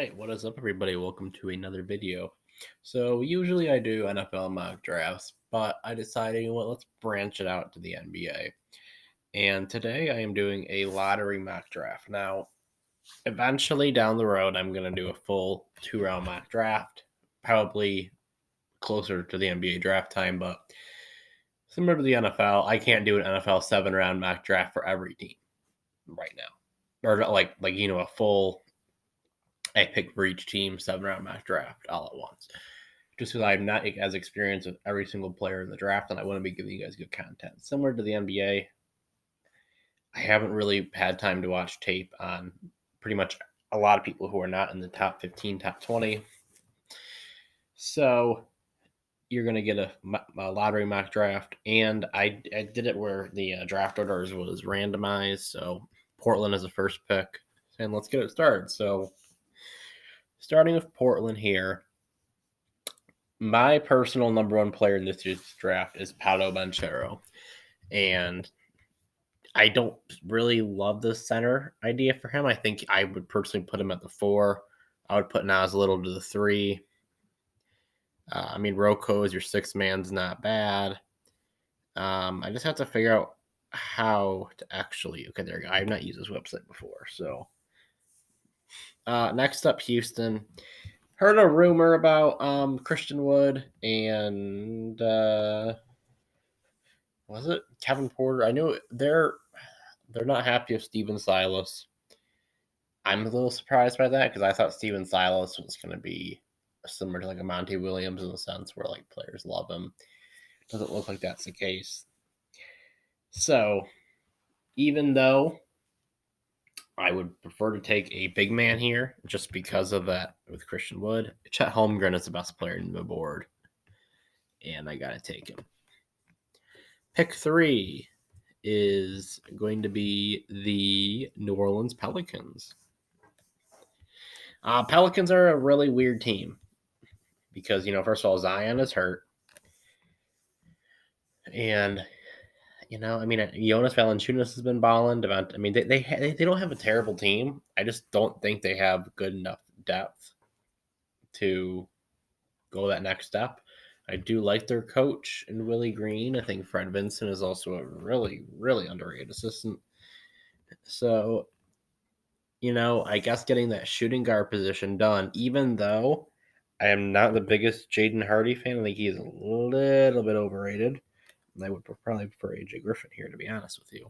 Hey, what is up, everybody? Welcome to another video. So, usually I do NFL mock drafts, but I decided, let's branch it out to the NBA. And today I am doing a lottery mock draft. Now, eventually down the road, I'm going to do a full 2-round mock draft, probably closer to the NBA draft time, but similar to the NFL, I can't do an NFL 7-round mock draft for every team right now. Or a full I pick for each team 7-round mock draft all at once. Just because I'm not as experienced with every single player in the draft, and I want to be giving you guys good content. Similar to the NBA, I haven't really had time to watch tape on pretty much a lot of people who are not in the top 15, top 20. So you're going to get a lottery mock draft, and I did it where the draft orders was randomized. So Portland is the first pick, and let's get it started. So starting with Portland here, my personal number one player in this year's draft is Paolo Banchero. And I don't really love the center idea for him. I think I would personally put him at the 4. I would put Nas Little to the 3. Rocco as your 6th man's not bad. I just have to figure out how to actually. Okay, there you go. I've not used this website before. So next up, Houston. Heard a rumor about Christian Wood and was it Kevin Porter? I know they're not happy with Steven Silas. I'm a little surprised by that because I thought Steven Silas was going to be similar to like a Monty Williams in the sense where like players love him. Doesn't look like that's the case. So even though I would prefer to take a big man here just because of that with Christian Wood, Chet Holmgren is the best player in the board, and I got to take him. Pick 3 is going to be the New Orleans Pelicans. Pelicans are a really weird team because, first of all, Zion is hurt. And, Jonas Valanciunas has been balling. They don't have a terrible team. I just don't think they have good enough depth to go that next step. I do like their coach and Willie Green. I think Fred Vincent is also a really, really underrated assistant. So, I guess getting that shooting guard position done, even though I am not the biggest Jaden Hardy fan. I think he's a little bit overrated. And I would probably prefer AJ Griffin here, to be honest with you.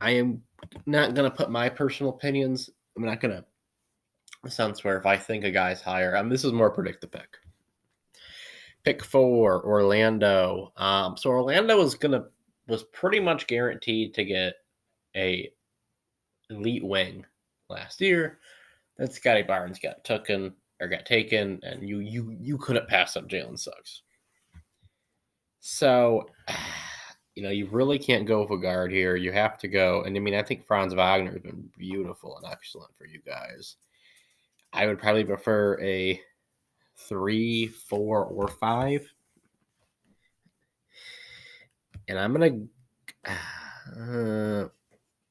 I am not going to put my personal opinions. I'm not going to sense where if I think a guy's higher. This is more predict the pick. Pick 4, Orlando. So Orlando was pretty much guaranteed to get a elite wing last year. Then Scotty Barnes got taken, and you couldn't pass up Jalen Suggs. So, you really can't go with a guard here. You have to go, and I think Franz Wagner has been beautiful and excellent for you guys. I would probably prefer a 3, 4, or 5. And I'm gonna.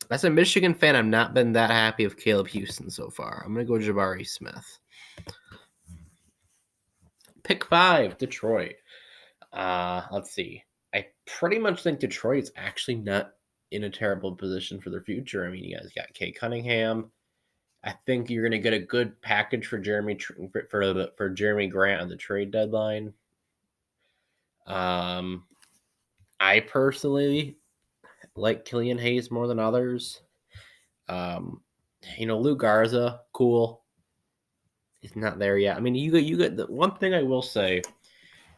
As a Michigan fan, I've not been that happy with Caleb Houston so far. I'm gonna go Jabari Smith. Pick 5, Detroit. Let's see. I pretty much think Detroit's actually not in a terrible position for their future. You guys got Kay Cunningham. I think you're going to get a good package for Jeremy Grant on the trade deadline. I personally like Killian Hayes more than others. Lou Garza, cool. He's not there yet. You get the one thing I will say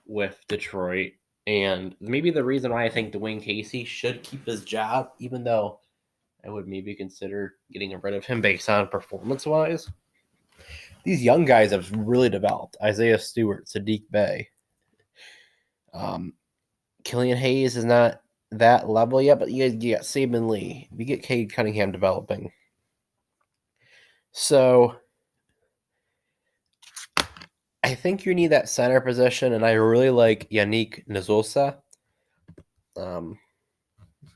with Detroit, and maybe the reason why I think Dwayne Casey should keep his job, even though I would maybe consider getting rid of him based on performance-wise. These young guys have really developed. Isaiah Stewart, Sadiq Bey. Killian Hayes is not that level yet, but you got Saban Lee. You get Cade Cunningham developing. So I think you need that center position, and I really like Yannick Nzosa. What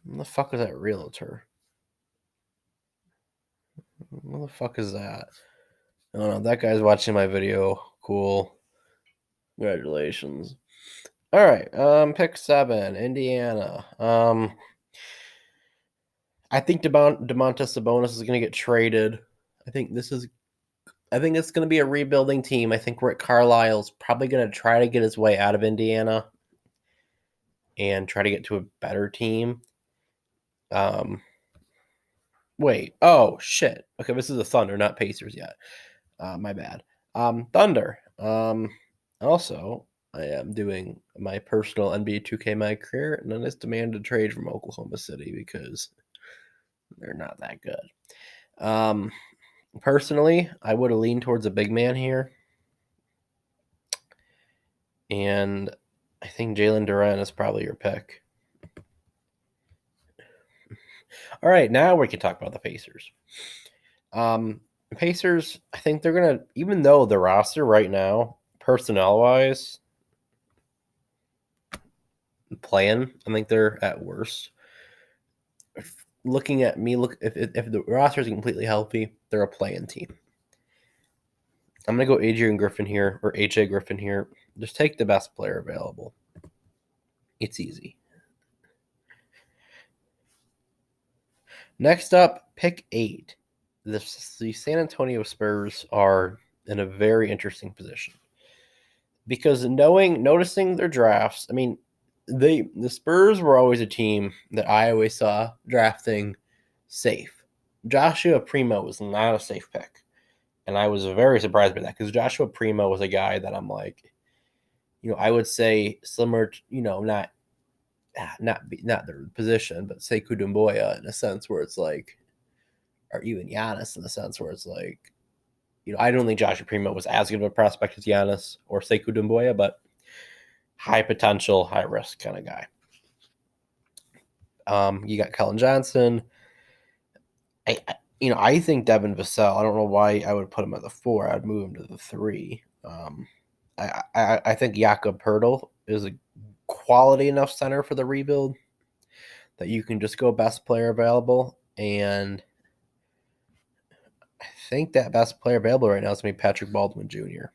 the fuck is that realtor? What the fuck is that? I don't know. That guy's watching my video. Cool. Congratulations. All right. Pick 7, Indiana. I think Domantas Sabonis is going to get traded. I think this is. I think it's going to be a rebuilding team. I think Rick Carlisle's probably going to try to get his way out of Indiana and try to get to a better team. Wait. Oh shit. Okay, this is the Thunder, not Pacers yet. My bad. Thunder. Also, I am doing my personal NBA 2K my career, and then it's demanded a trade from Oklahoma City because they're not that good. Personally, I would have leaned towards a big man here, and I think Jalen Duren is probably your pick. All right, now we can talk about the Pacers. Pacers, I think they're gonna, even though the roster right now, personnel wise, playing, I think they're at worst. Looking at me, if the roster is completely healthy, they're a playing team. I'm gonna go Adrian Griffin here or AJ Griffin here. Just take the best player available. It's easy. Next up, pick 8. The San Antonio Spurs are in a very interesting position because noticing their drafts. I mean, the Spurs were always a team that I always saw drafting safe. Joshua Primo was not a safe pick, and I was very surprised by that because Joshua Primo was a guy that I'm like, I would say similar to, not their position, but Sekou Doumbouya in a sense where it's like, or even Giannis in the sense where it's like, I don't think Joshua Primo was as good of a prospect as Giannis or Sekou Doumbouya, but high potential, high risk kind of guy. You got Kellen Johnson. I think Devin Vassell. I don't know why I would put him at the 4. I'd move him to the 3. I think Jakob Pertl is a quality enough center for the rebuild that you can just go best player available, and I think that best player available right now is going to be Patrick Baldwin Jr.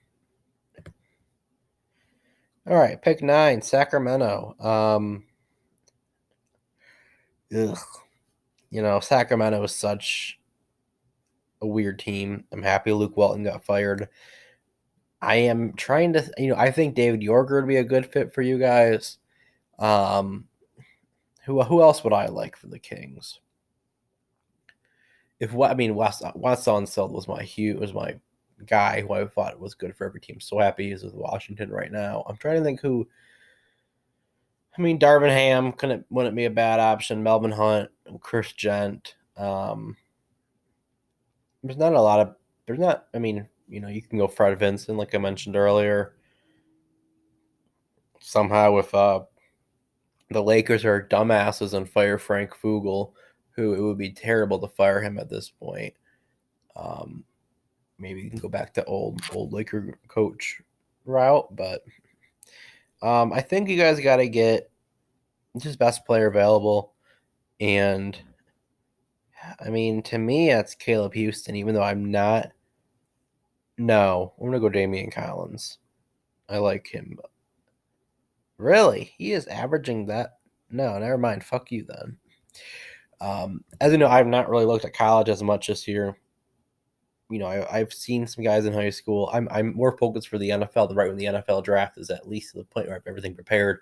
All right, pick 9, Sacramento. Sacramento is such a weird team. I'm happy Luke Walton got fired. I am trying to, I think David Yorker would be a good fit for you guys. Who else would I like for the Kings? Wes Unseld was my guy who I thought was good for every team. So happy he's with Washington right now. I'm trying to think who. Darvin Ham wouldn't be a bad option. Melvin Hunt, Chris Gent. There's not a lot of. There's not. You can go Fred Vinson, like I mentioned earlier. Somehow, if the Lakers are dumbasses and fire Frank Vogel, who it would be terrible to fire him at this point. Maybe you can go back to old Laker coach route, but I think you guys got to get just best player available, and to me, that's Caleb Houston. Even though I'm not. No, I'm gonna go Damian Collins. I like him. Really, he is averaging that. No, never mind. Fuck you then. As you know, I've not really looked at college as much this year. I've seen some guys in high school. I'm more focused for the NFL. Right when the NFL draft is at least to the point where I have everything prepared,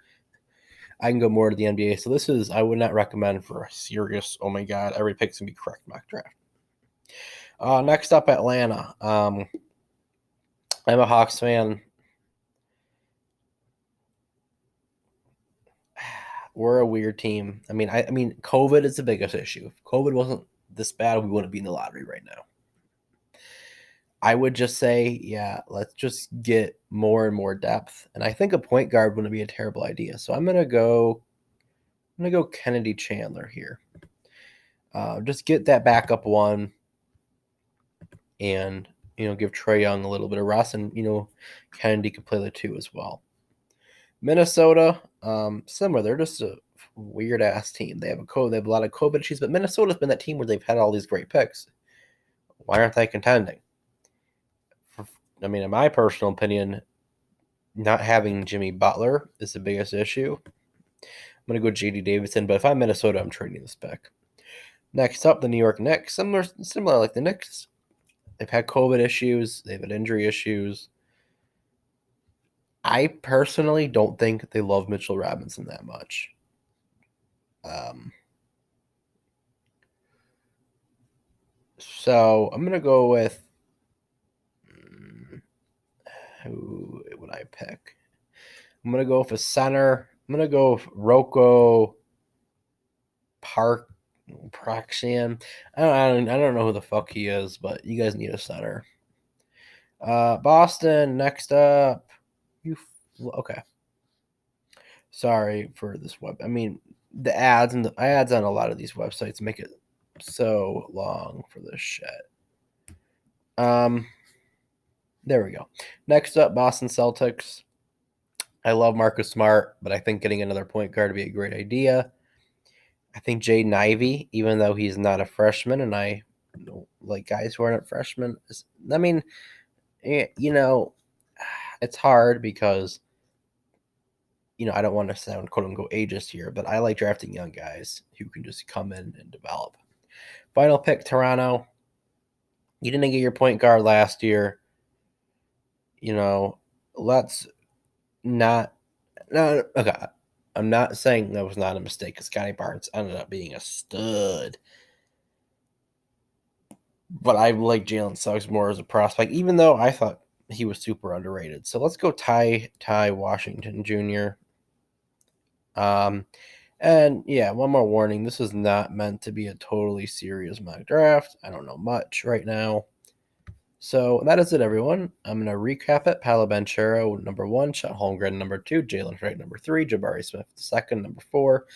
I can go more to the NBA. So I would not recommend for a serious. Oh my god, every pick's gonna be correct mock draft. Next up, Atlanta. I'm a Hawks fan. We're a weird team. COVID is the biggest issue. If COVID wasn't this bad, we wouldn't be in the lottery right now. I would just say, yeah, let's just get more and more depth. And I think a point guard wouldn't be a terrible idea. So I'm gonna go Kennedy Chandler here. Just get that backup one, and give Trae Young a little bit of rest, and Kennedy can play the 2 as well. Minnesota, similar. They're just a weird ass team. They have a lot of COVID issues, but Minnesota's been that team where they've had all these great picks. Why aren't they contending? I mean, in my personal opinion, not having Jimmy Butler is the biggest issue. I'm going to go J.D. Davidson, but if I'm Minnesota, I'm trading this pick. Next up, the New York Knicks. Similar like the Knicks. They've had COVID issues. They've had injury issues. I personally don't think they love Mitchell Robinson that much. So I'm going to go with who would I pick? I'm going to go with a center. I'm going to go with Rocco Praxian. I don't know who the fuck he is, but you guys need a center. Boston, next up. Okay. Sorry for this web. I mean, the ads on a lot of these websites make it so long for this shit. There we go. Next up, Boston Celtics. I love Marcus Smart, but I think getting another point guard would be a great idea. I think Jaden Ivey, even though he's not a freshman, and I don't like guys who aren't freshmen. I mean, you know, it's hard because I don't want to sound quote unquote ageist here, but I like drafting young guys who can just come in and develop. Final pick, Toronto. You didn't get your point guard last year. Let's not. No, okay. I'm not saying that was not a mistake because Scotty Barnes ended up being a stud. But I like Jalen Suggs more as a prospect, even though I thought he was super underrated. So let's go Ty Washington Jr. And yeah, one more warning. This is not meant to be a totally serious mock draft. I don't know much right now. So that is it, everyone. I'm going to recap it. Paolo Banchero, number 1. Chet Holmgren, number 2. Jalen Wright, number 3. Jabari Smith, second, number 4.